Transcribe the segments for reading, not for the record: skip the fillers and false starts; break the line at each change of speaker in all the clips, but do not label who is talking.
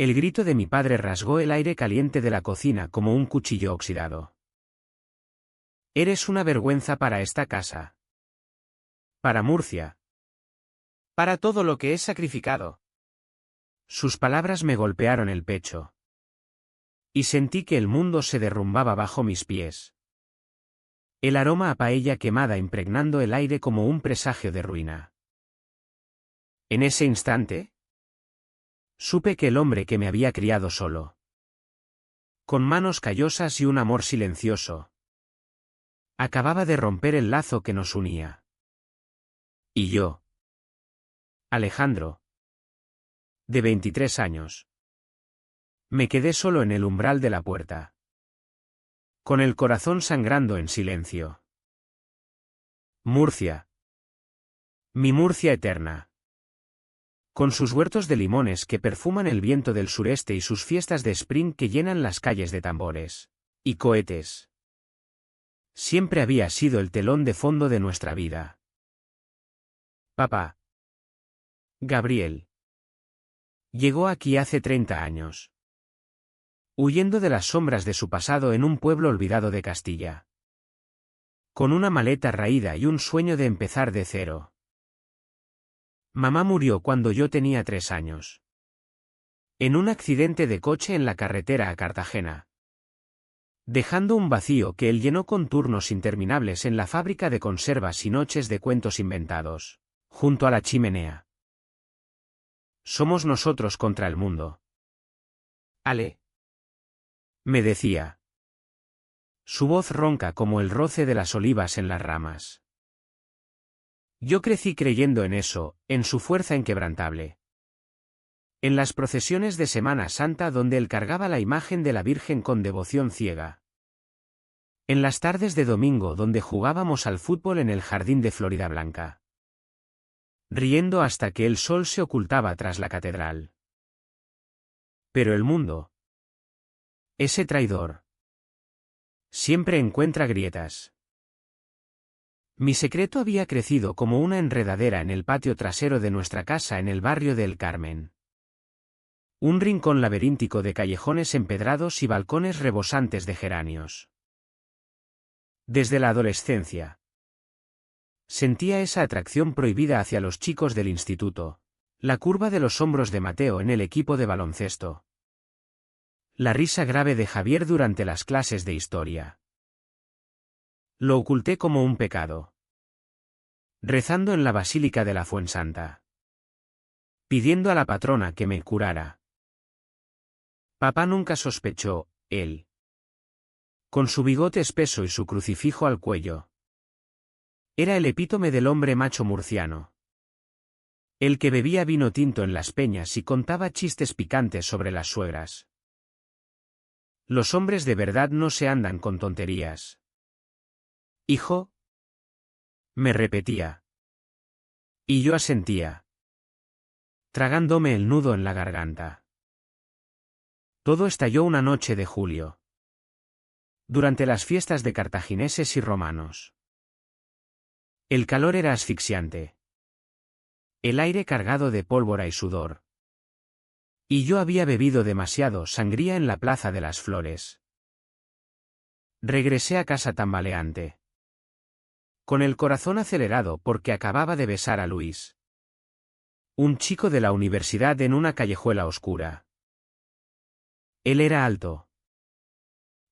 El grito de mi padre rasgó el aire caliente de la cocina como un cuchillo oxidado. Eres una vergüenza para esta casa. Para Murcia. Para todo lo que he sacrificado. Sus palabras me golpearon el pecho. Y sentí que el mundo se derrumbaba bajo mis pies. El aroma a paella quemada impregnando el aire como un presagio de ruina. En ese instante, supe que el hombre que me había criado solo, con manos callosas y un amor silencioso, acababa de romper el lazo que nos unía. Y yo, Alejandro, de 23 años, me quedé solo en el umbral de la puerta, con el corazón sangrando en silencio. Murcia. Mi Murcia eterna. Con sus huertos de limones que perfuman el viento del sureste y sus fiestas de spring que llenan las calles de tambores y cohetes. Siempre había sido el telón de fondo de nuestra vida. Papá. Gabriel. Llegó aquí hace 30 años. Huyendo de las sombras de su pasado en un pueblo olvidado de Castilla. Con una maleta raída y un sueño de empezar de cero. Mamá murió cuando yo tenía 3 años. En un accidente de coche en la carretera a Cartagena. Dejando un vacío que él llenó con turnos interminables en la fábrica de conservas y noches de cuentos inventados, junto a la chimenea. Somos nosotros contra el mundo. Ale. Me decía. Su voz ronca como el roce de las olivas en las ramas. Yo crecí creyendo en eso, en su fuerza inquebrantable. En las procesiones de Semana Santa donde él cargaba la imagen de la Virgen con devoción ciega. En las tardes de domingo donde jugábamos al fútbol en el jardín de Florida Blanca. Riendo hasta que el sol se ocultaba tras la catedral. Pero el mundo. Ese traidor. Siempre encuentra grietas. Mi secreto había crecido como una enredadera en el patio trasero de nuestra casa en el barrio de El Carmen. Un rincón laberíntico de callejones empedrados y balcones rebosantes de geranios. Desde la adolescencia. Sentía esa atracción prohibida hacia los chicos del instituto, la curva de los hombros de Mateo en el equipo de baloncesto. La risa grave de Javier durante las clases de historia. Lo oculté como un pecado. Rezando en la Basílica de la Fuensanta. Pidiendo a la patrona que me curara. Papá nunca sospechó, él. Con su bigote espeso y su crucifijo al cuello. Era el epítome del hombre macho murciano. El que bebía vino tinto en las peñas y contaba chistes picantes sobre las suegras. Los hombres de verdad no se andan con tonterías. Hijo. Me repetía. Y yo asentía. Tragándome el nudo en la garganta. Todo estalló una noche de julio. Durante las fiestas de cartagineses y romanos. El calor era asfixiante. El aire cargado de pólvora y sudor. Y yo había bebido demasiado sangría en la Plaza de las Flores. Regresé a casa tambaleante. Con el corazón acelerado porque acababa de besar a Luis. Un chico de la universidad en una callejuela oscura. Él era alto.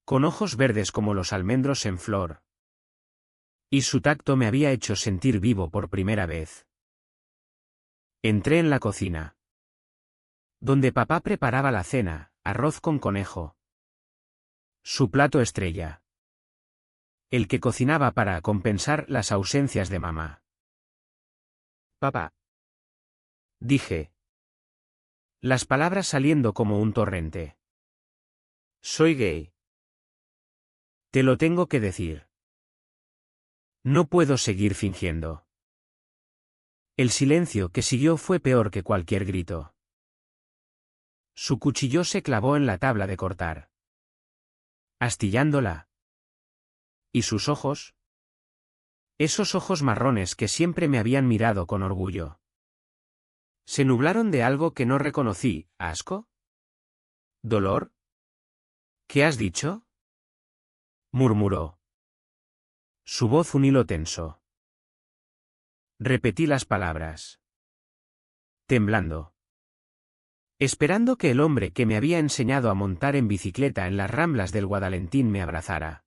Con ojos verdes como los almendros en flor. Y su tacto me había hecho sentir vivo por primera vez. Entré en la cocina. Donde papá preparaba la cena, arroz con conejo. Su plato estrella. El que cocinaba para compensar las ausencias de mamá. Papá. Dije. Las palabras saliendo como un torrente. Soy gay. Te lo tengo que decir. No puedo seguir fingiendo. El silencio que siguió fue peor que cualquier grito. Su cuchillo se clavó en la tabla de cortar. Astillándola. ¿Y sus ojos? Esos ojos marrones que siempre me habían mirado con orgullo. ¿Se nublaron de algo que no reconocí, asco? ¿Dolor? ¿Qué has dicho? Murmuró. Su voz un hilo tenso. Repetí las palabras. Temblando. Esperando que el hombre que me había enseñado a montar en bicicleta en las ramblas del Guadalentín me abrazara.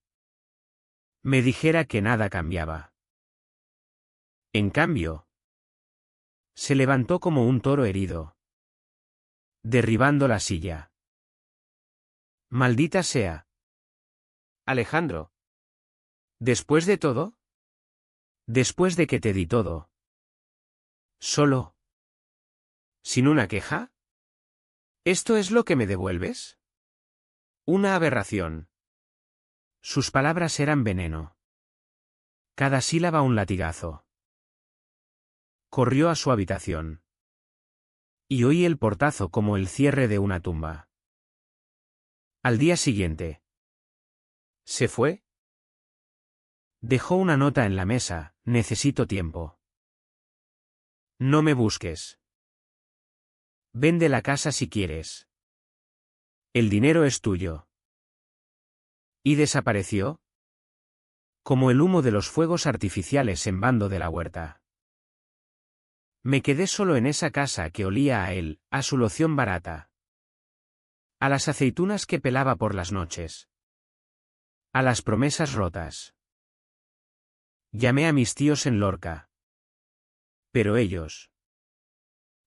Me dijera que nada cambiaba. En cambio, se levantó como un toro herido, derribando la silla. Maldita sea. Alejandro. ¿Después de todo? Después de que te di todo. ¿Solo? ¿Sin una queja? ¿Esto es lo que me devuelves? Una aberración. Sus palabras eran veneno. Cada sílaba un latigazo. Corrió a su habitación. Y oí el portazo como el cierre de una tumba. Al día siguiente. ¿Se fue? Dejó una nota en la mesa: necesito tiempo. No me busques. Vende la casa si quieres. El dinero es tuyo. ¿Y desapareció? Como el humo de los fuegos artificiales en Bando de la Huerta. Me quedé solo en esa casa que olía a él, a su loción barata. A las aceitunas que pelaba por las noches. A las promesas rotas. Llamé a mis tíos en Lorca. Pero ellos,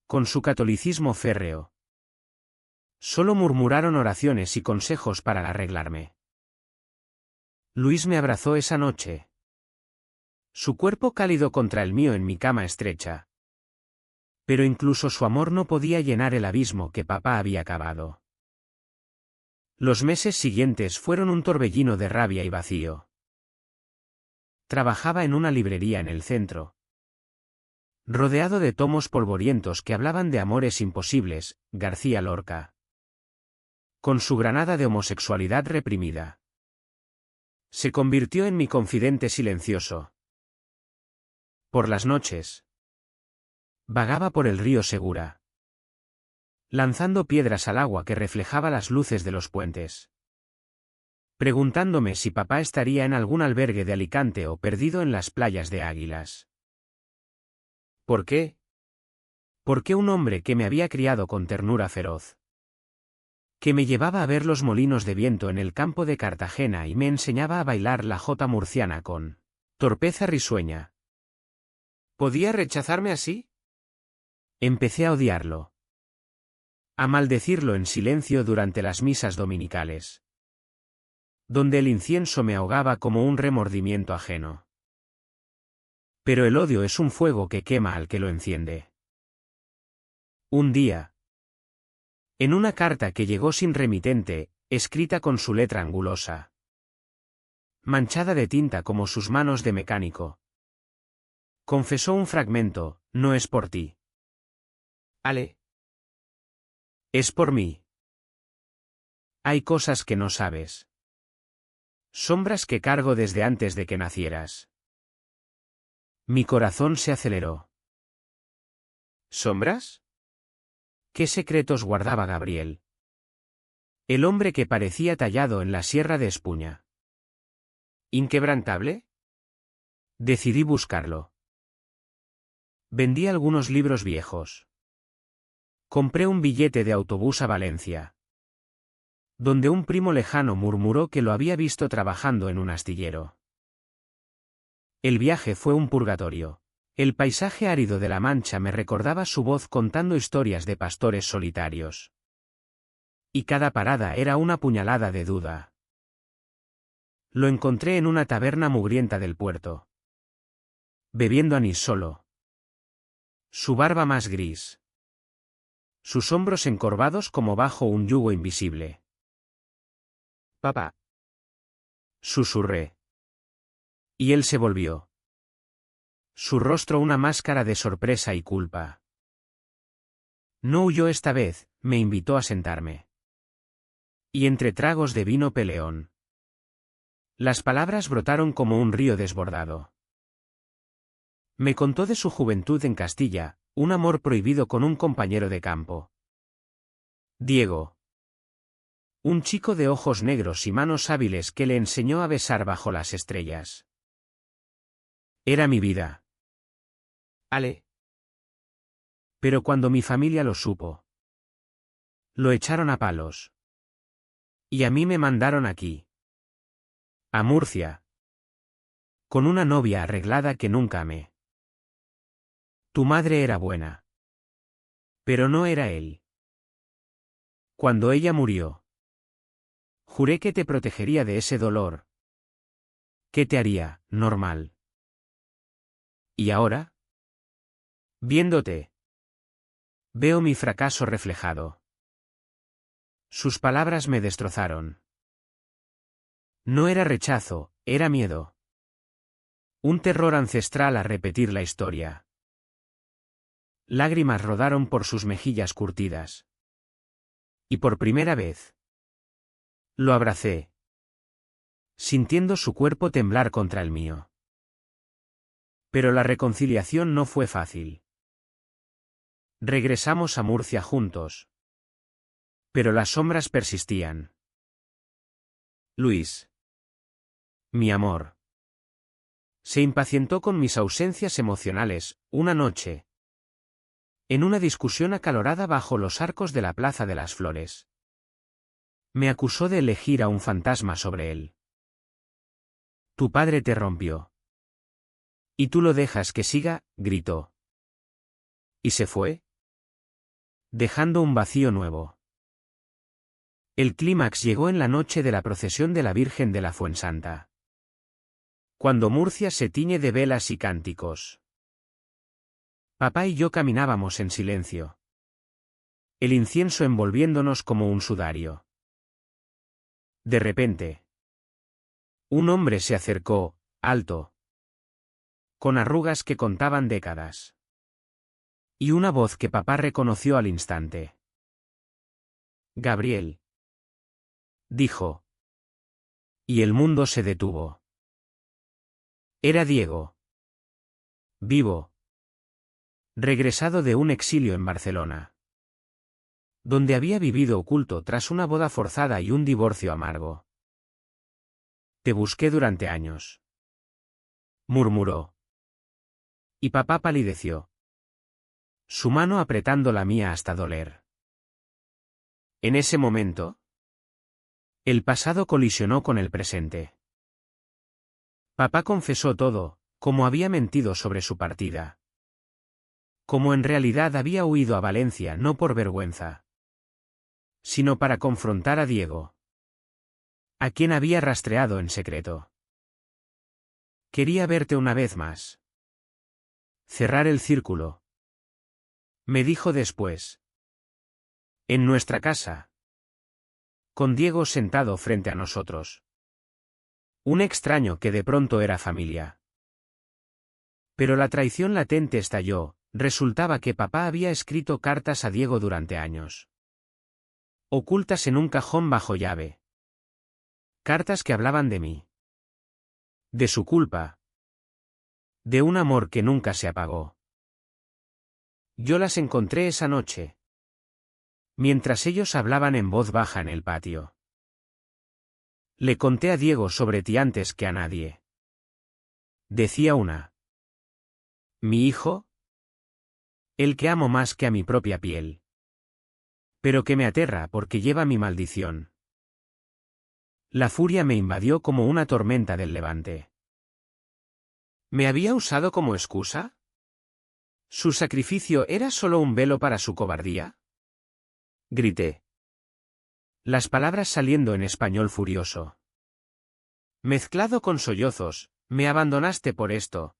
con su catolicismo férreo, solo murmuraron oraciones y consejos para arreglarme. Luis me abrazó esa noche. Su cuerpo cálido contra el mío en mi cama estrecha. Pero incluso su amor no podía llenar el abismo que papá había cavado. Los meses siguientes fueron un torbellino de rabia y vacío. Trabajaba en una librería en el centro, rodeado de tomos polvorientos que hablaban de amores imposibles, García Lorca. Con su granada de homosexualidad reprimida. Se convirtió en mi confidente silencioso. Por las noches, vagaba por el río Segura, lanzando piedras al agua que reflejaba las luces de los puentes. Preguntándome si papá estaría en algún albergue de Alicante o perdido en las playas de Águilas. ¿Por qué? ¿Por qué un hombre que me había criado con ternura feroz? Que me llevaba a ver los molinos de viento en el campo de Cartagena y me enseñaba a bailar la jota murciana con torpeza risueña. ¿Podía rechazarme así? Empecé a odiarlo. A maldecirlo en silencio durante las misas dominicales, donde el incienso me ahogaba como un remordimiento ajeno. Pero el odio es un fuego que quema al que lo enciende. Un día, en una carta que llegó sin remitente, escrita con su letra angulosa, manchada de tinta como sus manos de mecánico, confesó un fragmento: no es por ti, Ale. Es por mí. Hay cosas que no sabes. Sombras que cargo desde antes de que nacieras. Mi corazón se aceleró. ¿Sombras? ¿Qué secretos guardaba Gabriel? El hombre que parecía tallado en la sierra de Espuña. ¿Inquebrantable? Decidí buscarlo. Vendí algunos libros viejos. Compré un billete de autobús a Valencia, donde un primo lejano murmuró que lo había visto trabajando en un astillero. El viaje fue un purgatorio. El paisaje árido de la Mancha me recordaba su voz contando historias de pastores solitarios. Y cada parada era una puñalada de duda. Lo encontré en una taberna mugrienta del puerto, bebiendo anís solo. Su barba más gris. Sus hombros encorvados como bajo un yugo invisible. Papá. Susurré. Y él se volvió. Su rostro una máscara de sorpresa y culpa. No huyó esta vez, me invitó a sentarme. Y entre tragos de vino peleón, las palabras brotaron como un río desbordado. Me contó de su juventud en Castilla, un amor prohibido con un compañero de campo. Diego. Un chico de ojos negros y manos hábiles que le enseñó a besar bajo las estrellas. Era mi vida. Ale. Pero cuando mi familia lo supo, lo echaron a palos. Y a mí me mandaron aquí. A Murcia. Con una novia arreglada que nunca amé. Tu madre era buena. Pero no era él. Cuando ella murió, juré que te protegería de ese dolor. ¿Qué te haría, normal? ¿Y ahora? Viéndote, veo mi fracaso reflejado. Sus palabras me destrozaron. No era rechazo, era miedo. Un terror ancestral a repetir la historia. Lágrimas rodaron por sus mejillas curtidas. Y por primera vez, lo abracé, sintiendo su cuerpo temblar contra el mío. Pero la reconciliación no fue fácil. Regresamos a Murcia juntos. Pero las sombras persistían. Luis. Mi amor. Se impacientó con mis ausencias emocionales, una noche. En una discusión acalorada bajo los arcos de la Plaza de las Flores. Me acusó de elegir a un fantasma sobre él. Tu padre te rompió. Y tú lo dejas que siga, gritó. ¿Y se fue? Dejando un vacío nuevo. El clímax llegó en la noche de la procesión de la Virgen de la Fuensanta. Cuando Murcia se tiñe de velas y cánticos. Papá y yo caminábamos en silencio. El incienso envolviéndonos como un sudario. De repente, un hombre se acercó, alto, con arrugas que contaban décadas. Y una voz que papá reconoció al instante. Gabriel. Dijo. Y el mundo se detuvo. Era Diego. Vivo. Regresado de un exilio en Barcelona. Donde había vivido oculto tras una boda forzada y un divorcio amargo. Te busqué durante años. Murmuró. Y papá palideció. Su mano apretando la mía hasta doler. En ese momento, el pasado colisionó con el presente. Papá confesó todo, cómo había mentido sobre su partida. Cómo en realidad había huido a Valencia no por vergüenza, sino para confrontar a Diego, a quien había rastreado en secreto. Quería verte una vez más. Cerrar el círculo. Me dijo después. En nuestra casa. Con Diego sentado frente a nosotros. Un extraño que de pronto era familia. Pero la traición latente estalló, resultaba que papá había escrito cartas a Diego durante años. Ocultas en un cajón bajo llave. Cartas que hablaban de mí. De su culpa. De un amor que nunca se apagó. Yo las encontré esa noche. Mientras ellos hablaban en voz baja en el patio. Le conté a Diego sobre ti antes que a nadie. Decía una. ¿Mi hijo? El que amo más que a mi propia piel. Pero que me aterra porque lleva mi maldición. La furia me invadió como una tormenta del levante. ¿Me había usado como excusa? ¿Su sacrificio era solo un velo para su cobardía? Grité. Las palabras saliendo en español furioso. Mezclado con sollozos, me abandonaste por esto.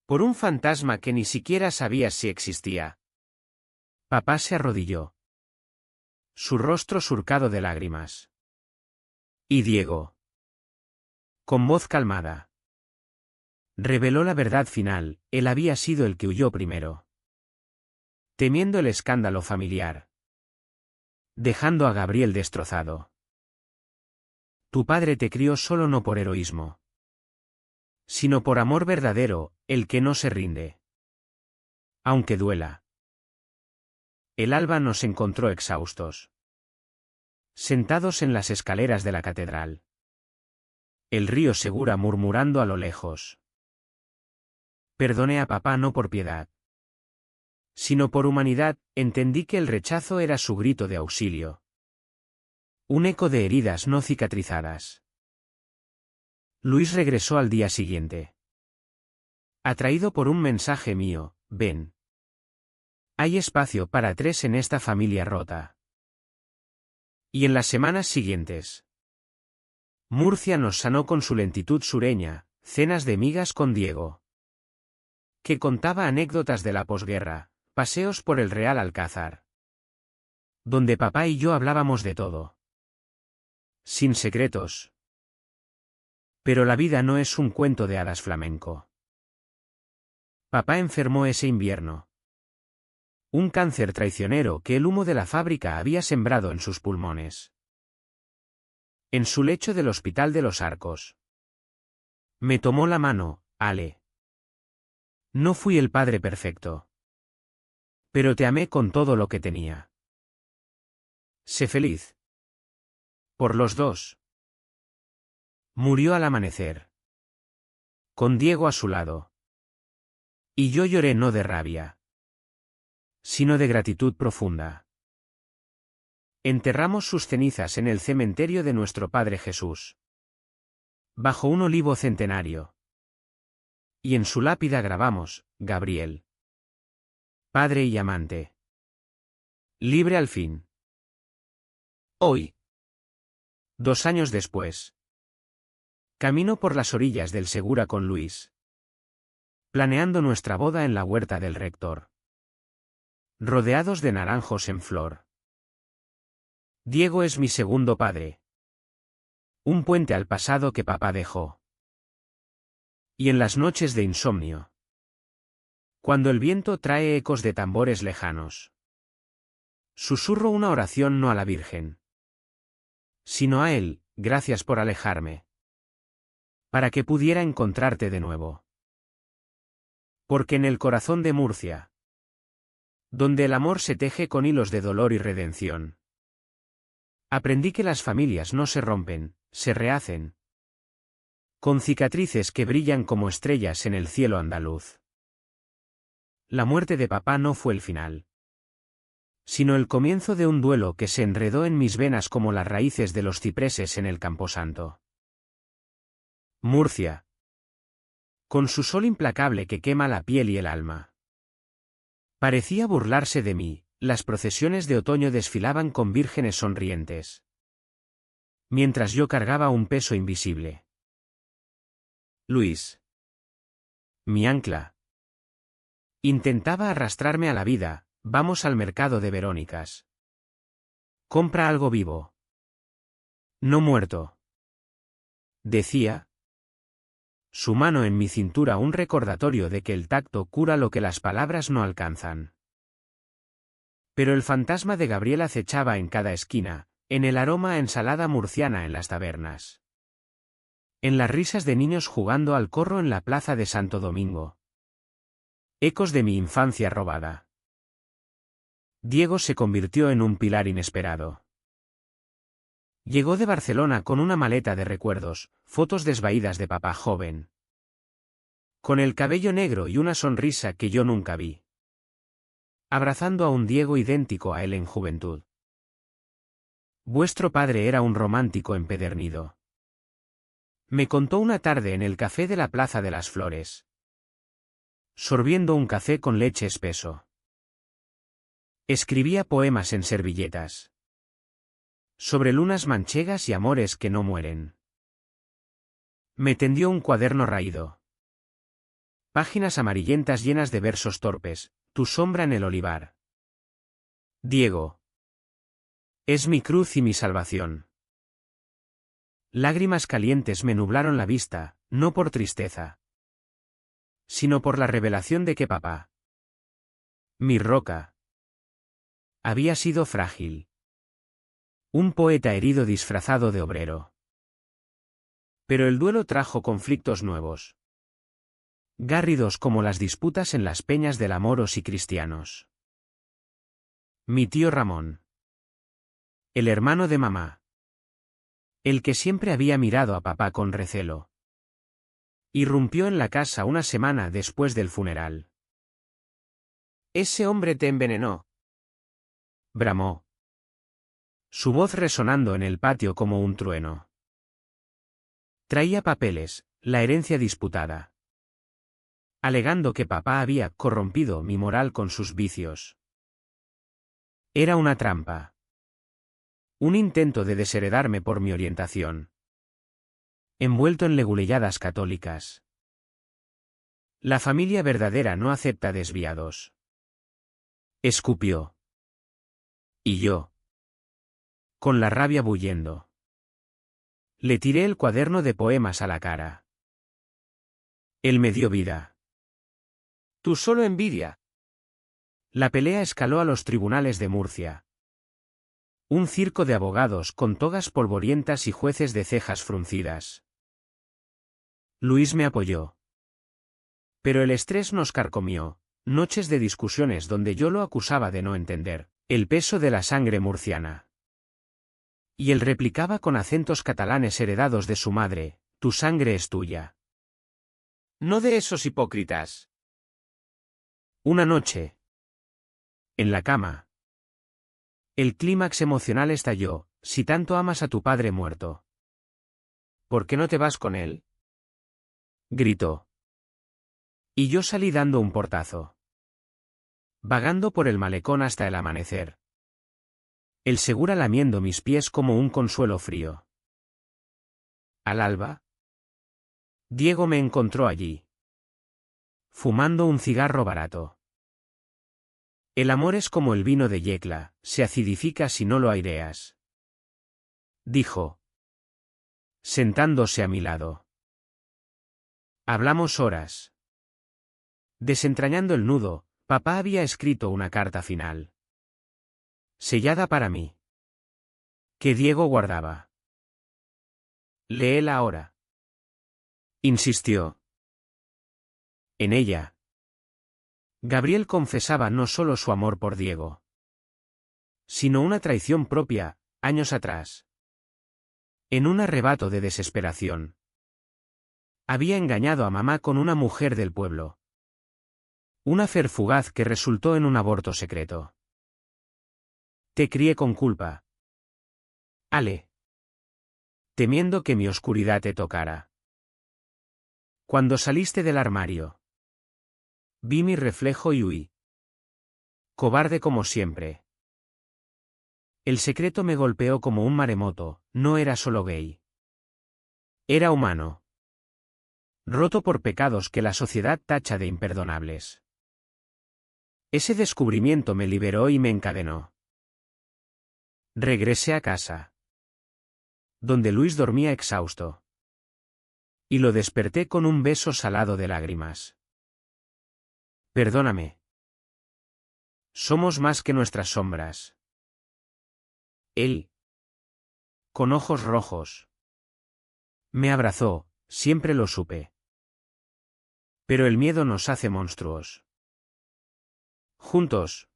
Por un fantasma que ni siquiera sabías si existía. Papá se arrodilló. Su rostro surcado de lágrimas. Y Diego. Con voz calmada. Reveló la verdad final, él había sido el que huyó primero. Temiendo el escándalo familiar. Dejando a Gabriel destrozado. Tu padre te crió solo no por heroísmo. Sino por amor verdadero, el que no se rinde. Aunque duela. El alba nos encontró exhaustos. sentados en las escaleras de la catedral. El río Segura murmurando a lo lejos. Perdoné a papá no por piedad, sino por humanidad. Entendí que el rechazo era su grito de auxilio. Un eco de heridas no cicatrizadas. Luis regresó al día siguiente. Atraído por un mensaje mío: ven. Hay espacio para 3 en esta familia rota. Y en las semanas siguientes, Murcia nos sanó con su lentitud sureña, cenas de migas con Diego, que contaba anécdotas de la posguerra, paseos por el Real Alcázar, donde papá y yo hablábamos de todo, sin secretos. Pero la vida no es un cuento de hadas flamenco. Papá enfermó ese invierno. Un cáncer traicionero que el humo de la fábrica había sembrado en sus pulmones. En su lecho del Hospital de los Arcos. Me tomó la mano: Ale. No fui el padre perfecto, pero te amé con todo lo que tenía. Sé feliz. Por los dos. Murió al amanecer, con Diego a su lado. Y yo lloré no de rabia, sino de gratitud profunda. Enterramos sus cenizas en el cementerio de nuestro Padre Jesús, bajo un olivo centenario. Y en su lápida grabamos: Gabriel, padre y amante, libre al fin. Hoy, 2 años después, camino por las orillas del Segura con Luis, planeando nuestra boda en la huerta del rector, rodeados de naranjos en flor. Diego es mi segundo padre. Un puente al pasado que papá dejó. Y en las noches de insomnio, cuando el viento trae ecos de tambores lejanos, susurro una oración no a la Virgen, sino a él: gracias por alejarme, para que pudiera encontrarte de nuevo. Porque en el corazón de Murcia, donde el amor se teje con hilos de dolor y redención, aprendí que las familias no se rompen, se rehacen, con cicatrices que brillan como estrellas en el cielo andaluz. La muerte de papá no fue el final, sino el comienzo de un duelo que se enredó en mis venas como las raíces de los cipreses en el camposanto. Murcia, con su sol implacable que quema la piel y el alma, parecía burlarse de mí. Las procesiones de otoño desfilaban con vírgenes sonrientes, mientras yo cargaba un peso invisible. Luis, mi ancla, intentaba arrastrarme a la vida: vamos al mercado de Verónicas. Compra algo vivo, no muerto, decía. Su mano en mi cintura, un recordatorio de que el tacto cura lo que las palabras no alcanzan. Pero el fantasma de Gabriel acechaba en cada esquina, en el aroma a ensalada murciana en las tabernas, en las risas de niños jugando al corro en la plaza de Santo Domingo. Ecos de mi infancia robada. Diego se convirtió en un pilar inesperado. Llegó de Barcelona con una maleta de recuerdos, fotos desvaídas de papá joven, con el cabello negro y una sonrisa que yo nunca vi, abrazando a un Diego idéntico a él en juventud. Vuestro padre era un romántico empedernido, me contó una tarde en el café de la Plaza de las Flores, sorbiendo un café con leche espeso. Escribía poemas en servilletas, sobre lunas manchegas y amores que no mueren. Me tendió un cuaderno raído, páginas amarillentas llenas de versos torpes: tu sombra en el olivar. Diego, es mi cruz y mi salvación. Lágrimas calientes me nublaron la vista, no por tristeza, sino por la revelación de que papá, mi roca, había sido frágil. Un poeta herido disfrazado de obrero. Pero el duelo trajo conflictos nuevos, gárridos como las disputas en las peñas de la moros y cristianos. Mi tío Ramón, El hermano de mamá. El que siempre había mirado a papá con recelo. Irrumpió en la casa una semana después del funeral.
Ese hombre te envenenó.
Bramó. Su voz resonando en el patio como un trueno. Traía papeles, la herencia disputada. Alegando que papá había corrompido mi moral con sus vicios. Era una trampa. Un intento de desheredarme por mi orientación. Envuelto en leguleyadas católicas. La familia verdadera no acepta desviados. Escupió. Y yo. Con la rabia bullendo. Le tiré el cuaderno de poemas a la cara. Él me dio vida.
Tú solo envidia.
La pelea escaló a los tribunales de Murcia. Un circo de abogados con togas polvorientas y jueces de cejas fruncidas. Luis me apoyó. Pero el estrés nos carcomió, noches de discusiones donde yo lo acusaba de no entender el peso de la sangre murciana. Y él replicaba con acentos catalanes heredados de su madre, tu sangre es tuya.
No de esos hipócritas.
Una noche. En la cama. El clímax emocional estalló, si tanto amas a tu padre muerto.
¿Por qué no te vas con él?
Gritó. Y yo salí dando un portazo. Vagando por el malecón hasta el amanecer. El segura lamiendo mis pies como un consuelo frío. Al alba. Diego me encontró allí. Fumando un cigarro barato. El amor es como el vino de Yecla, se acidifica si no lo aireas. Dijo. Sentándose a mi lado. Hablamos horas. Desentrañando el nudo, papá había escrito una carta final. Sellada para mí. Que Diego guardaba. Léela ahora. Insistió. En ella. Gabriel confesaba no solo su amor por Diego, sino una traición propia, años atrás. En un arrebato de desesperación. Había engañado a mamá con una mujer del pueblo. Una fer fugaz que resultó en un aborto secreto. Te crié con culpa. Ale. Temiendo que mi oscuridad te tocara. Cuando saliste del armario. Vi mi reflejo y huí. Cobarde como siempre. El secreto me golpeó como un maremoto, no era solo gay. Era humano. Roto por pecados que la sociedad tacha de imperdonables. Ese descubrimiento me liberó y me encadenó. Regresé a casa. Donde Luis dormía exhausto. Y lo desperté con un beso salado de lágrimas. Perdóname. Somos más que nuestras sombras. Él. Con ojos rojos. Me abrazó, siempre lo supe. Pero el miedo nos hace monstruos. Juntos.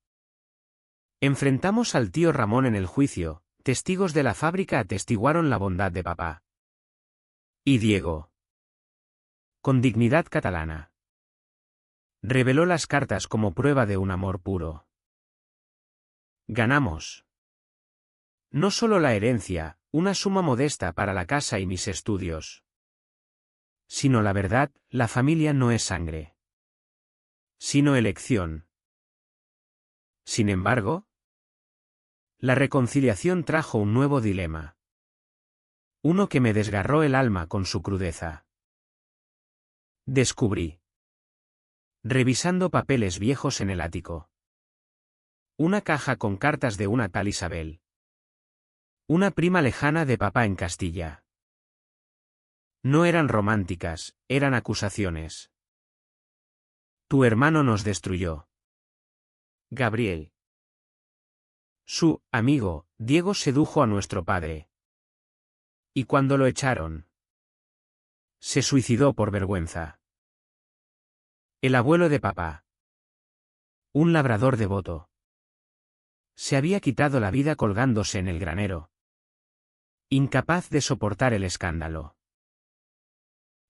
Enfrentamos al tío Ramón en el juicio, testigos de la fábrica atestiguaron la bondad de papá. Y Diego. Con dignidad catalana. Reveló las cartas como prueba de un amor puro. Ganamos. No solo la herencia, una suma modesta para la casa y mis estudios. Sino la verdad, la familia no es sangre. Sino elección. Sin embargo, la reconciliación trajo un nuevo dilema. Uno que me desgarró el alma con su crudeza. Descubrí. Revisando papeles viejos en el ático. Una caja con cartas de una tal Isabel. Una prima lejana de papá en Castilla. No eran románticas, eran acusaciones. Tu hermano nos destruyó. Gabriel. Su amigo, Diego sedujo a nuestro padre. Y cuando lo echaron, se suicidó por vergüenza. El abuelo de papá. Un labrador devoto. Se había quitado la vida colgándose en el granero. Incapaz de soportar el escándalo.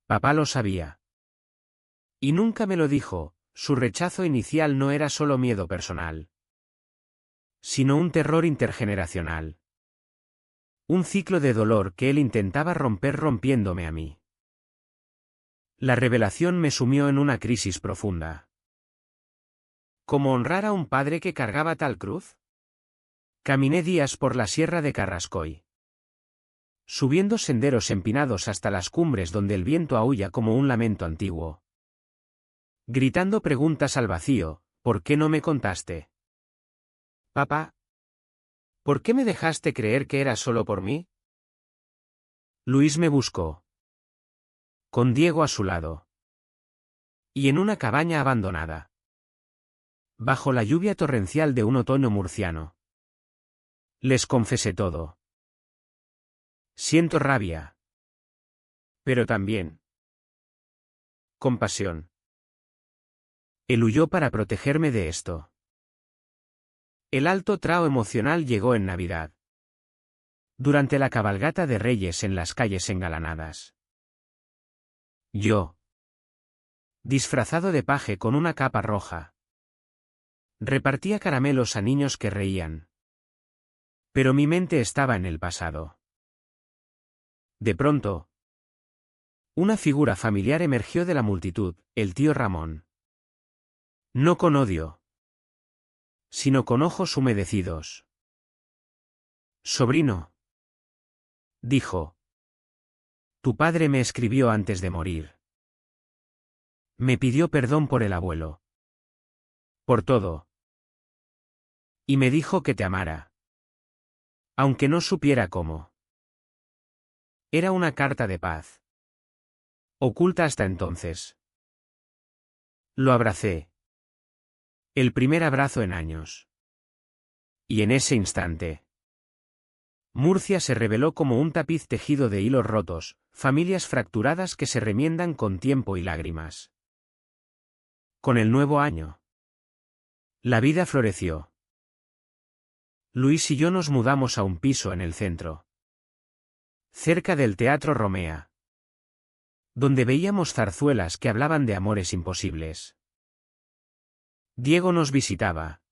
Papá lo sabía. Y nunca me lo dijo. Su rechazo inicial no era solo miedo personal, sino un terror intergeneracional. Un ciclo de dolor que él intentaba romper rompiéndome a mí. La revelación me sumió en una crisis profunda. ¿Cómo honrar a un padre que cargaba tal cruz? Caminé días por la sierra de Carrascoy, subiendo senderos empinados hasta las cumbres donde el viento aúlla como un lamento antiguo. Gritando preguntas al vacío, ¿por qué no me contaste? Papá, ¿por qué me dejaste creer que era solo por mí? Luis me buscó. Con Diego a su lado. Y en una cabaña abandonada. Bajo la lluvia torrencial de un otoño murciano. Les confesé todo. Siento rabia. Pero también compasión. Él huyó para protegerme de esto. El alto trao emocional llegó en Navidad. Durante la cabalgata de Reyes en las calles engalanadas. Yo, disfrazado de paje con una capa roja, repartía caramelos a niños que reían. Pero mi mente estaba en el pasado. De pronto, una figura familiar emergió de la multitud, el tío Ramón. No con odio, sino con ojos humedecidos. Sobrino, dijo. Tu padre me escribió antes de morir. Me pidió perdón por el abuelo. Por todo. Y me dijo que te amara. Aunque no supiera cómo. Era una carta de paz. Oculta hasta entonces. Lo abracé. El primer abrazo en años. Y en ese instante, Murcia se reveló como un tapiz tejido de hilos rotos, familias fracturadas que se remiendan con tiempo y lágrimas. Con el nuevo año, la vida floreció. Luis y yo nos mudamos a un piso en el centro, cerca del Teatro Romea, donde veíamos zarzuelas que hablaban de amores imposibles. Diego nos visitaba,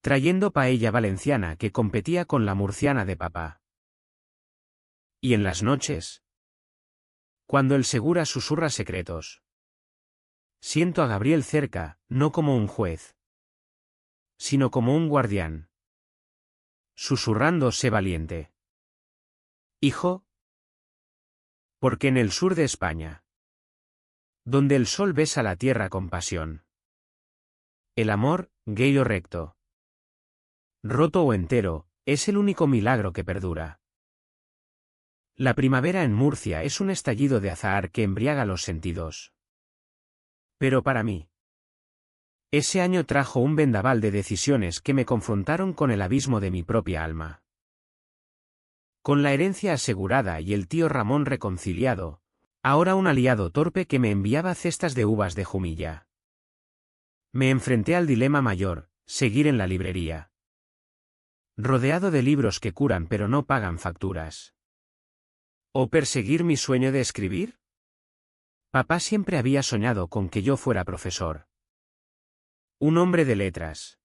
trayendo paella valenciana que competía con la murciana de papá. Y en las noches, cuando el segura susurra secretos, siento a Gabriel cerca, no como un juez, sino como un guardián. Susurrando, sé valiente. Hijo, porque en el sur de España, donde el sol besa la tierra con pasión, el amor, gay o recto, roto o entero, es el único milagro que perdura. La primavera en Murcia es un estallido de azahar que embriaga los sentidos. Pero para mí, ese año trajo un vendaval de decisiones que me confrontaron con el abismo de mi propia alma. Con la herencia asegurada y el tío Ramón reconciliado, ahora un aliado torpe que me enviaba cestas de uvas de Jumilla. Me enfrenté al dilema mayor, seguir en la librería, rodeado de libros que curan pero no pagan facturas. ¿O perseguir mi sueño de escribir? Papá siempre había soñado con que yo fuera profesor. Un hombre de letras.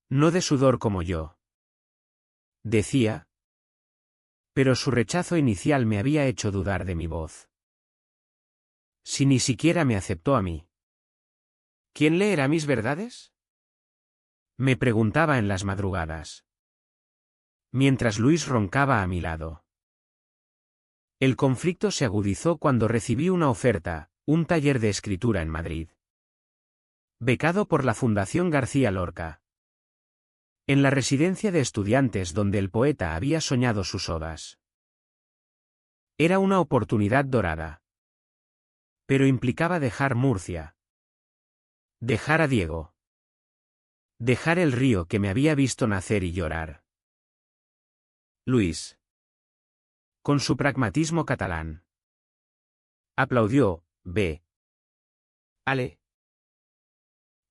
No de sudor como yo. Decía. Pero su rechazo inicial me había hecho dudar de mi voz. Si ni siquiera me aceptó a mí. ¿Quién leerá mis verdades? Me preguntaba en las madrugadas, mientras Luis roncaba a mi lado. El conflicto se agudizó cuando recibí una oferta, un taller de escritura en Madrid, becado por la Fundación García Lorca. En la residencia de estudiantes donde el poeta había soñado sus odas. Era una oportunidad dorada. Pero implicaba dejar Murcia. Dejar a Diego. Dejar el río que me había visto nacer y llorar. Luis, con su pragmatismo catalán, aplaudió. Ve. Ale.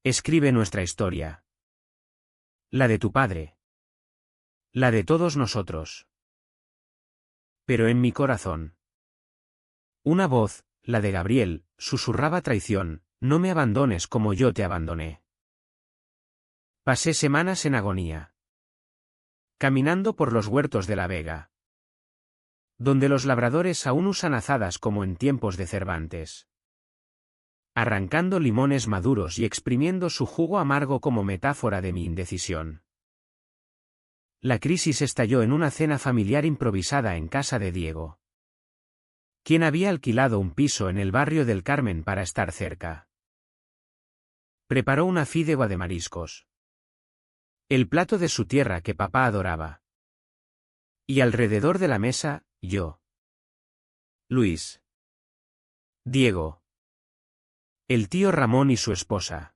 Escribe nuestra historia. La de tu padre. La de todos nosotros. Pero en mi corazón. Una voz, la de Gabriel, susurraba traición: no me abandones como yo te abandoné. Pasé semanas en agonía. Caminando por los huertos de la Vega, donde los labradores aún usan azadas como en tiempos de Cervantes. Arrancando limones maduros y exprimiendo su jugo amargo como metáfora de mi indecisión. La crisis estalló en una cena familiar improvisada en casa de Diego, quien había alquilado un piso en el barrio del Carmen para estar cerca. Preparó una fideuá de mariscos, el plato de su tierra que papá adoraba. Y alrededor de la mesa, yo, Luis, Diego, el tío Ramón y su esposa.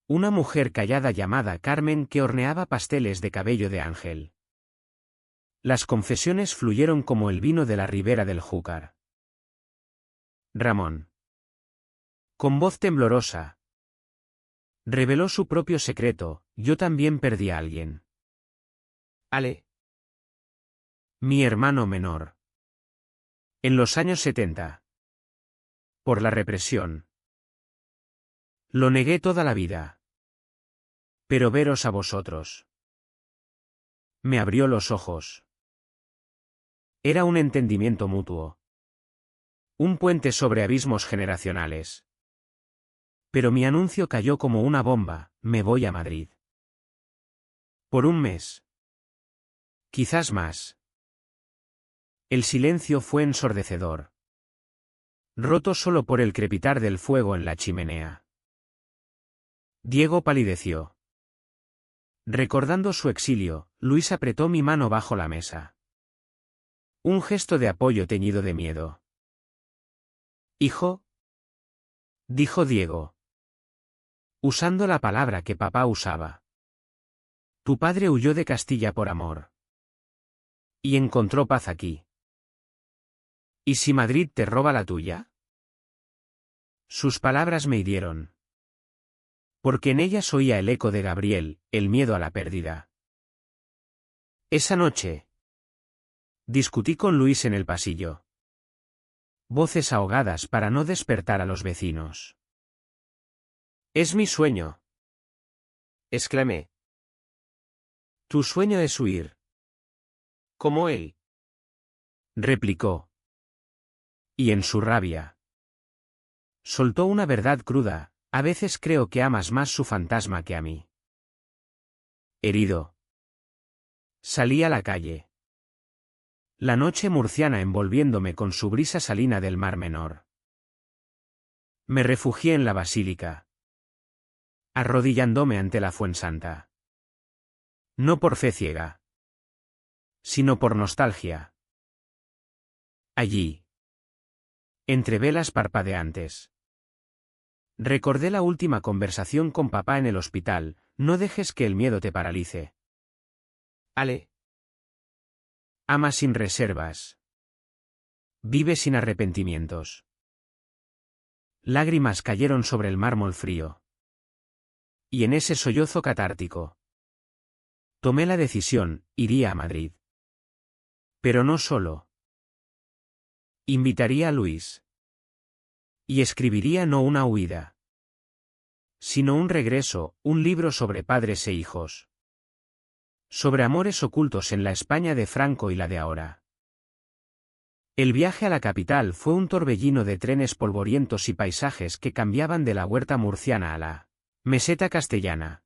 Una mujer callada llamada Carmen que horneaba pasteles de cabello de ángel. Las confesiones fluyeron como el vino de la ribera del Júcar. Ramón, con voz temblorosa, reveló su propio secreto: yo también perdí a alguien. Ale, mi hermano menor. En los años 70. Por la represión. Lo negué toda la vida. Pero veros a vosotros me abrió los ojos. Era un entendimiento mutuo. Un puente sobre abismos generacionales. Pero mi anuncio cayó como una bomba: me voy a Madrid. Por un mes. Quizás más. El silencio fue ensordecedor, roto solo por el crepitar del fuego en la chimenea. Diego palideció. Recordando su exilio, Luis apretó mi mano bajo la mesa. Un gesto de apoyo teñido de miedo. Hijo, dijo Diego, usando la palabra que papá usaba. Tu padre huyó de Castilla por amor. Y encontró paz aquí. ¿Y si Madrid te roba la tuya? Sus palabras me hirieron. Porque en ellas oía el eco de Gabriel, el miedo a la pérdida. Esa noche discutí con Luis en el pasillo. Voces ahogadas para no despertar a los vecinos. Es mi sueño, exclamé. Tu sueño es huir. Como él, replicó. Y en su rabia soltó una verdad cruda: a veces creo que amas más su fantasma que a mí. Herido, salí a la calle. La noche murciana envolviéndome con su brisa salina del Mar Menor. Me refugié en la basílica, arrodillándome ante la fuensanta. No por fe ciega, sino por nostalgia. Allí, entre velas parpadeantes, recordé la última conversación con papá en el hospital: no dejes que el miedo te paralice. Ale, ama sin reservas. Vive sin arrepentimientos. Lágrimas cayeron sobre el mármol frío. Y en ese sollozo catártico tomé la decisión: iría a Madrid. Pero no solo. Invitaría a Luis. Y escribiría no una huida, sino un regreso, un libro sobre padres e hijos. Sobre amores ocultos en la España de Franco y la de ahora. El viaje a la capital fue un torbellino de trenes polvorientos y paisajes que cambiaban de la huerta murciana a la meseta castellana.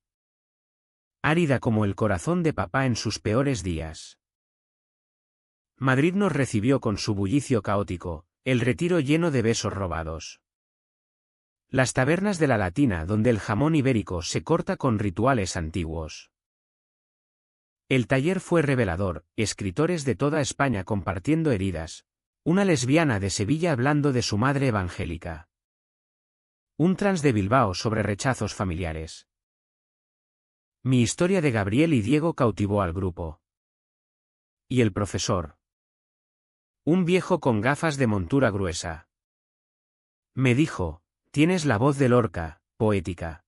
Árida como el corazón de papá en sus peores días. Madrid nos recibió con su bullicio caótico, el Retiro lleno de besos robados. Las tabernas de la Latina donde el jamón ibérico se corta con rituales antiguos. El taller fue revelador: escritores de toda España compartiendo heridas. Una lesbiana de Sevilla hablando de su madre evangélica. Un trans de Bilbao sobre rechazos familiares. Mi historia de Gabriel y Diego cautivó al grupo. Y el profesor, un viejo con gafas de montura gruesa, me dijo: tienes la voz de Lorca, poética.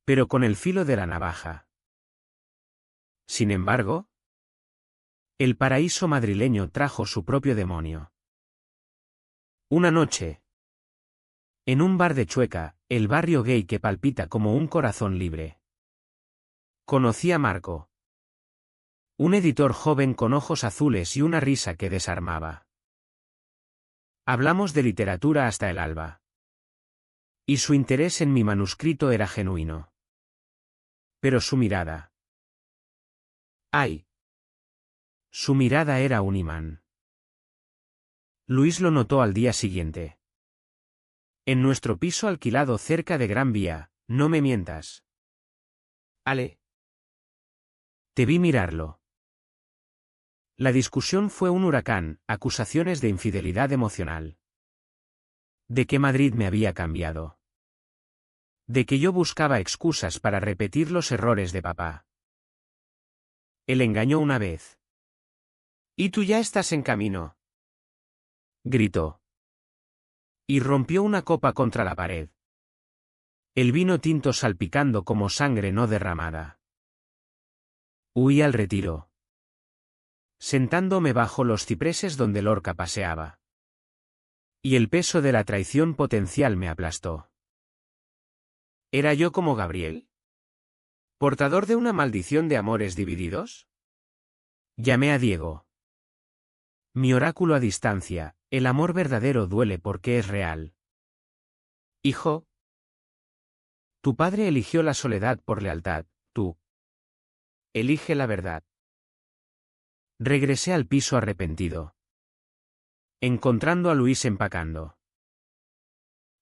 pero con el filo de la navaja. Sin embargo, el paraíso madrileño trajo su propio demonio. Una noche, en un bar de Chueca, el barrio gay que palpita como un corazón libre, conocí a Marco. Un editor joven con ojos azules y una risa que desarmaba. Hablamos de literatura hasta el alba. Y su interés en mi manuscrito era genuino. Pero su mirada. ¡Ay! Su mirada era un imán. Luis lo notó al día siguiente. En nuestro piso alquilado cerca de Gran Vía, no me mientas. Ale. Te vi mirarlo. La discusión fue un huracán, acusaciones de infidelidad emocional. De que Madrid me había cambiado. De que yo buscaba excusas para repetir los errores de papá. Él engañó una vez.
¿Y tú ya estás en camino?
Gritó. Y rompió una copa contra la pared. El vino tinto salpicando como sangre no derramada. Huí al retiro. Sentándome bajo los cipreses donde Lorca paseaba. Y el peso de la traición potencial me aplastó.
¿Era yo como Gabriel? ¿Portador de una maldición de amores divididos?
Llamé a Diego. Mi oráculo a distancia, el amor verdadero duele porque es real.
Hijo.
Tu padre eligió la soledad por lealtad, tú.
Elige la verdad.
Regresé al piso arrepentido. Encontrando a Luis empacando.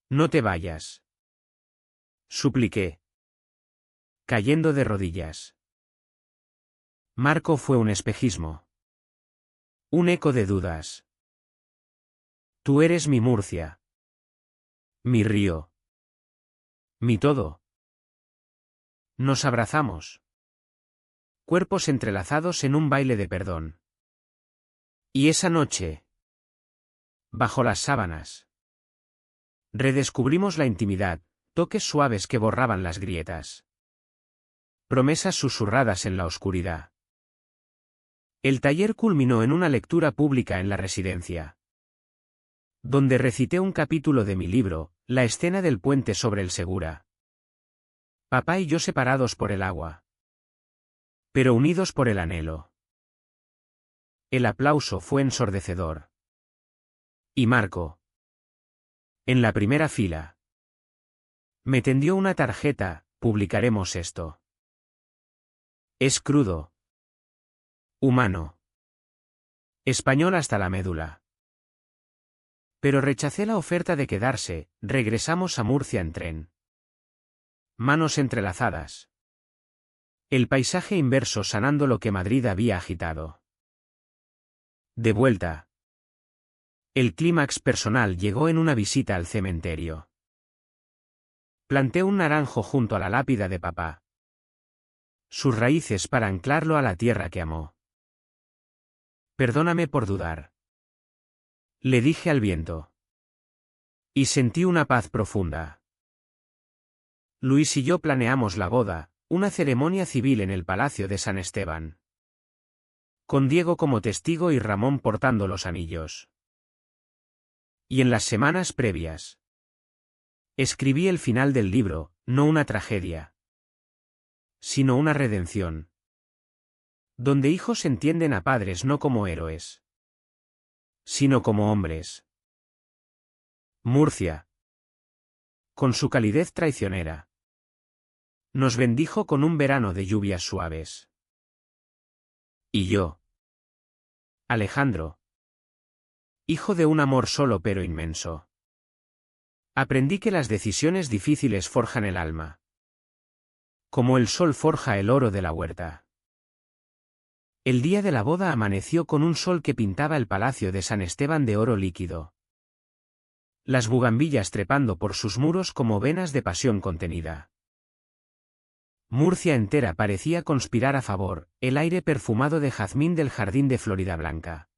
No te vayas. Supliqué. Cayendo de rodillas. Marco fue un espejismo. Un eco de dudas. Tú eres mi Murcia. Mi río. Mi todo. Nos abrazamos. Cuerpos entrelazados en un baile de perdón. Y esa noche, bajo las sábanas, redescubrimos la intimidad, toques suaves que borraban las grietas. Promesas susurradas en la oscuridad. El taller culminó en una lectura pública en la residencia, donde recité un capítulo de mi libro, La escena del puente sobre el Segura. Papá y yo separados por el agua, pero unidos por el anhelo. El aplauso fue ensordecedor. Y Marco, en la primera fila, me tendió una tarjeta, publicaremos esto. Es crudo. Humano. Español hasta la médula. Pero rechacé la oferta de quedarse, regresamos a Murcia en tren. Manos entrelazadas. El paisaje inverso sanando lo que Madrid había agitado. De vuelta. El clímax personal llegó en una visita al cementerio. Planté un naranjo junto a la lápida de papá. Sus raíces para anclarlo a la tierra que amó. Perdóname por dudar. Le dije al viento. Y sentí una paz profunda. Luis y yo planeamos la boda, una ceremonia civil en el Palacio de San Esteban. Con Diego como testigo y Ramón portando los anillos. Y en las semanas previas, escribí el final del libro, no una tragedia, sino una redención. Donde hijos entienden a padres no como héroes, sino como hombres. Murcia, con su calidez traicionera, nos bendijo con un verano de lluvias suaves. Y yo, Alejandro, hijo de un amor solo pero inmenso, aprendí que las decisiones difíciles forjan el alma, como el sol forja el oro de la huerta. El día de la boda amaneció con un sol que pintaba el palacio de San Esteban de oro líquido. Las bugambillas trepando por sus muros como venas de pasión contenida. Murcia entera parecía conspirar a favor, el aire perfumado de jazmín del jardín de Florida Blanca,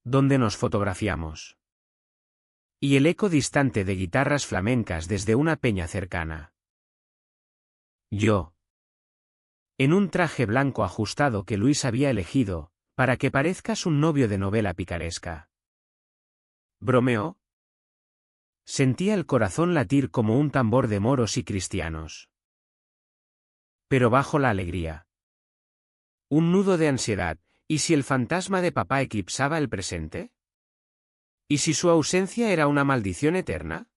donde nos fotografiamos. Y el eco distante de guitarras flamencas desde una peña cercana. Yo. En un traje blanco ajustado que Luis había elegido, para que parezcas un novio de novela picaresca. ¿Bromeó? Sentía el corazón latir como un tambor de moros y cristianos. Pero bajo la alegría. Un nudo de ansiedad, ¿y si el fantasma de papá eclipsaba el presente? ¿Y si su ausencia era una maldición eterna?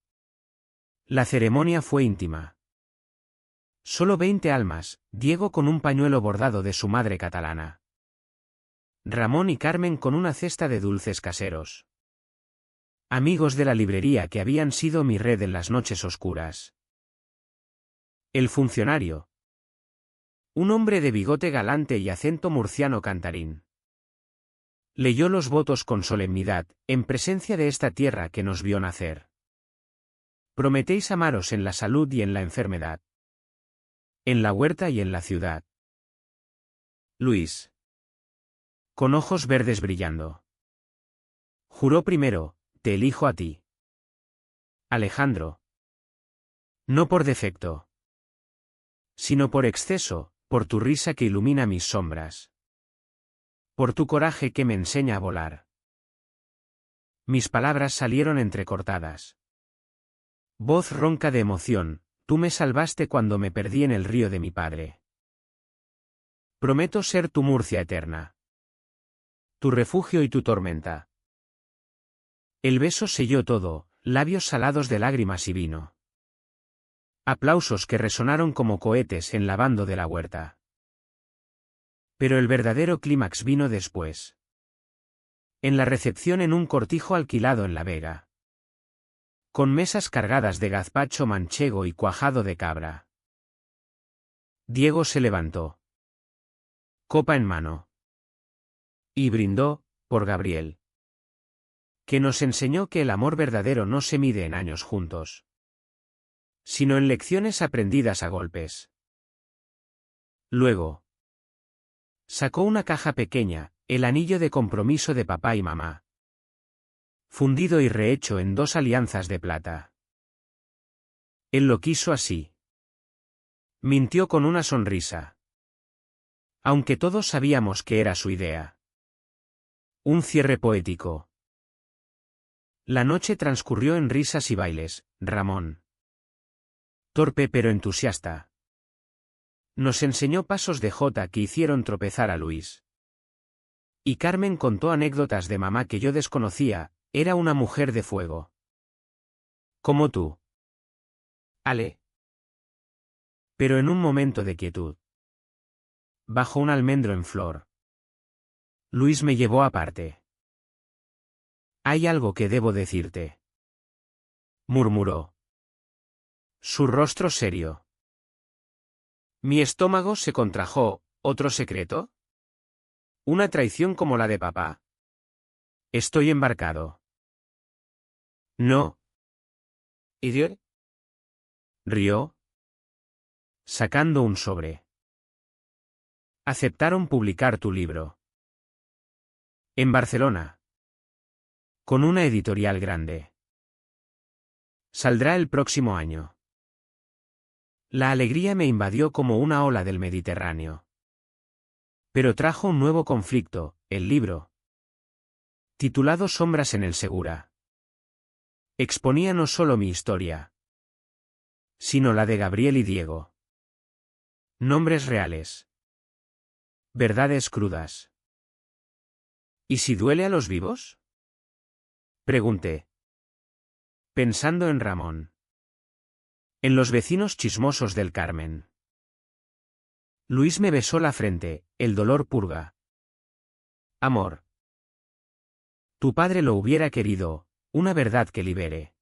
La ceremonia fue íntima. Solo 20 almas, Diego con un pañuelo bordado de su madre catalana. Ramón y Carmen con una cesta de dulces caseros. Amigos de la librería que habían sido mi red en las noches oscuras. El funcionario. Un hombre de bigote galante y acento murciano cantarín. Leyó los votos con solemnidad, en presencia de esta tierra que nos vio nacer. Prometéis amaros en la salud y en la enfermedad. En la huerta y en la ciudad. Luis. Con ojos verdes brillando. Juró primero, te elijo a ti. Alejandro. No por defecto. Sino por exceso, por tu risa que ilumina mis sombras. Por tu coraje que me enseña a volar. Mis palabras salieron entrecortadas. Voz ronca de emoción, tú me salvaste cuando me perdí en el río de mi padre. Prometo ser tu Murcia eterna. Tu refugio y tu tormenta. El beso selló todo, labios salados de lágrimas y vino. Aplausos que resonaron como cohetes en la bando de la huerta. Pero el verdadero clímax vino después. En la recepción en un cortijo alquilado en La Vega. Con mesas cargadas de gazpacho manchego y cuajado de cabra. Diego se levantó. Copa en mano. Y brindó, por Gabriel. Que nos enseñó que el amor verdadero no se mide en años juntos, sino en lecciones aprendidas a golpes. Luego. Sacó una caja pequeña, el anillo de compromiso de papá y mamá. Fundido y rehecho en 2 alianzas de plata. Él lo quiso así. Mintió con una sonrisa. Aunque todos sabíamos que era su idea. Un cierre poético. La noche transcurrió en risas y bailes, Ramón. Torpe pero entusiasta. Nos enseñó pasos de jota que hicieron tropezar a Luis. Y Carmen contó anécdotas de mamá que yo desconocía, era una mujer de fuego. Como tú. Ale. Pero en un momento de quietud. Bajo un almendro en flor. Luis me llevó aparte. Hay algo que debo decirte. Murmuró. Su rostro serio. Mi estómago se contrajo, ¿otro secreto? ¿Una traición como la de papá? Estoy embarcado. No. ¿Idiot? Rió. Sacando un sobre. Aceptaron publicar tu libro. En Barcelona. Con una editorial grande. Saldrá el próximo año. La alegría me invadió como una ola del Mediterráneo. Pero trajo un nuevo conflicto, el libro. Titulado Sombras en el Segura. Exponía no solo mi historia, sino la de Gabriel y Diego. Nombres reales. Verdades crudas. ¿Y si duele a los vivos? Pregunté. Pensando en Ramón. En los vecinos chismosos del Carmen. Luis me besó la frente, el dolor purga. Amor. Tu padre lo hubiera querido, una verdad que libere.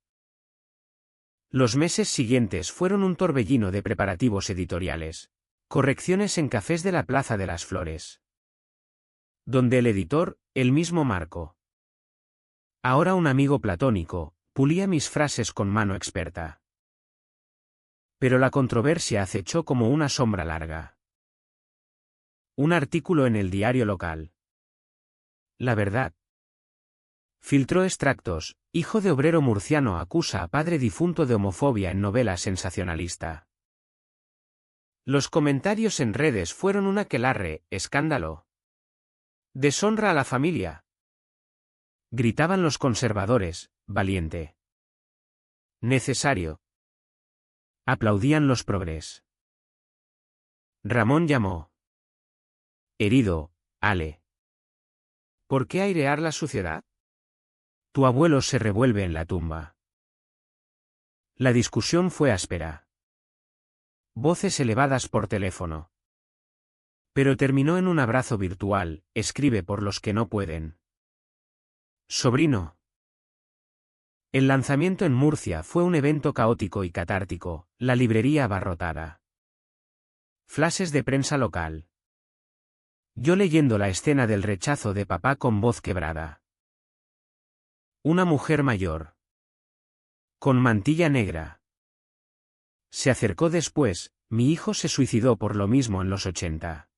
Los meses siguientes fueron un torbellino de preparativos editoriales, correcciones en cafés de la Plaza de las Flores. Donde el editor, el mismo Marco. Ahora un amigo platónico, pulía mis frases con mano experta. Pero la controversia acechó como una sombra larga. Un artículo en el diario local. La Verdad. Filtró extractos, hijo de obrero murciano acusa a padre difunto de homofobia en novela sensacionalista. Los comentarios en redes fueron un aquelarre, escándalo. Deshonra a la familia. Gritaban los conservadores, valiente. Necesario. Aplaudían los progres. Ramón llamó. Herido, Ale. ¿Por qué airear la suciedad? Tu abuelo se revuelve en la tumba. La discusión fue áspera. Voces elevadas por teléfono. Pero terminó en un abrazo virtual, escribe por los que no pueden. Sobrino. El lanzamiento en Murcia fue un evento caótico y catártico, la librería abarrotada. Flashes de prensa local. Yo leyendo la escena del rechazo de papá con voz quebrada. Una mujer mayor. Con mantilla negra. Se acercó después, mi hijo se suicidó por lo mismo en los 80.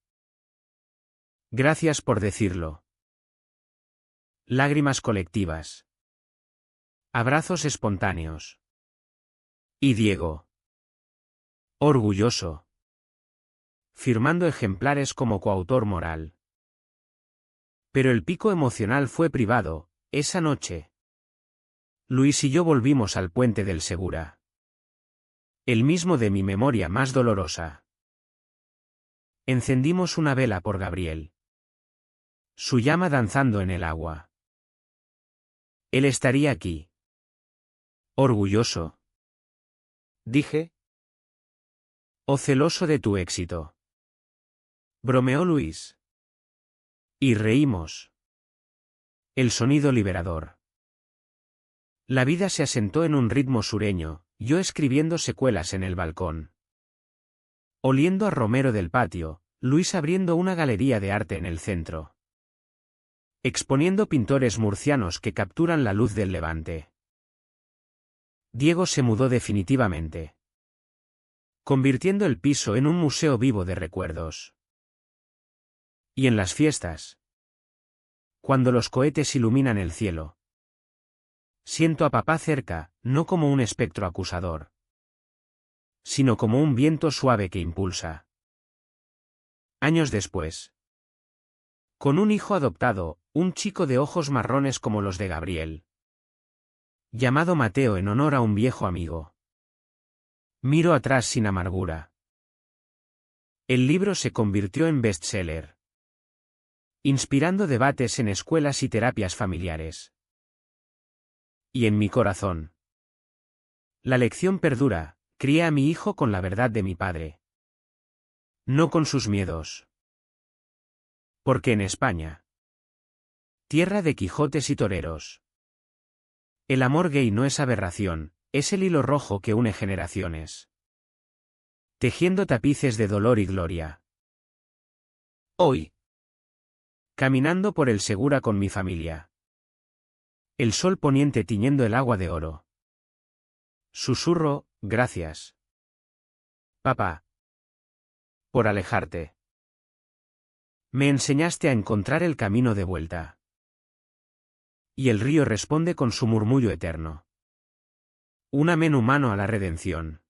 Gracias por decirlo. Lágrimas colectivas. Abrazos espontáneos. Y Diego. Orgulloso. Firmando ejemplares como coautor moral. Pero el pico emocional fue privado, esa noche. Luis y yo volvimos al puente del Segura. El mismo de mi memoria más dolorosa. Encendimos una vela por Gabriel. Su llama danzando en el agua. Él estaría aquí. Orgulloso. Dije. O celoso de tu éxito. Bromeó Luis. Y reímos. El sonido liberador. La vida se asentó en un ritmo sureño, yo escribiendo secuelas en el balcón. Oliendo a romero del patio, Luis abriendo una galería de arte en el centro. Exponiendo pintores murcianos que capturan la luz del levante. Diego se mudó definitivamente. Convirtiendo el piso en un museo vivo de recuerdos. Y en las fiestas. Cuando los cohetes iluminan el cielo. Siento a papá cerca, no como un espectro acusador. Sino como un viento suave que impulsa. Años después. Con un hijo adoptado, un chico de ojos marrones como los de Gabriel. Llamado Mateo en honor a un viejo amigo. Miro atrás sin amargura. El libro se convirtió en bestseller. Inspirando debates en escuelas y terapias familiares. Y en mi corazón. La lección perdura, crié a mi hijo con la verdad de mi padre. No con sus miedos. Porque en España. Tierra de Quijotes y toreros. El amor gay no es aberración, es el hilo rojo que une generaciones. Tejiendo tapices de dolor y gloria. Hoy. Caminando por el Segura con mi familia. El sol poniente tiñendo el agua de oro. Susurro, gracias. Papá. Por alejarte. Me enseñaste a encontrar el camino de vuelta. Y el río responde con su murmullo eterno. Un amén humano a la redención.